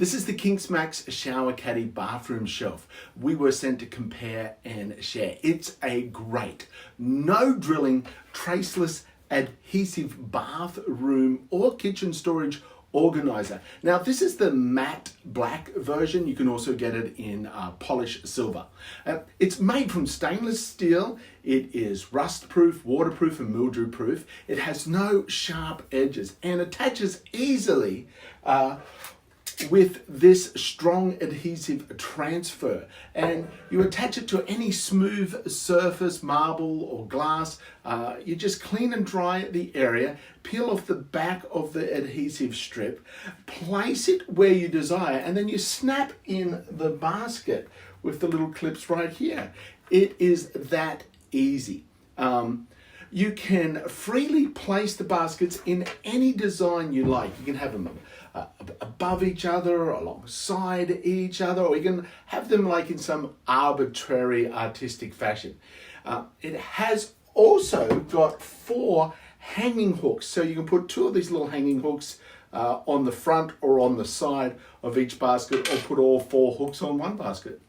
This is the KincMax Shower Caddy bathroom shelf. We were sent to compare and share. It's a great, no drilling, traceless, adhesive bathroom or kitchen storage organizer. Now this is the matte black version. You can also get it in polished silver. It's made from stainless steel. It is rustproof, waterproof and mildew proof. It has no sharp edges and attaches easily with this strong adhesive transfer, and you attach it to any smooth surface, marble or glass. You just clean and dry the area, peel off the back of the adhesive strip, place it where you desire, and then you snap in the basket with the little clips right here. It is that easy. You can freely place the baskets in any design you like. You can have them above each other, alongside each other, or you can have them like in some arbitrary artistic fashion. It has also got 4 hanging hooks, so you can put 2 of these little hanging hooks on the front or on the side of each basket, or put all 4 hooks on one basket.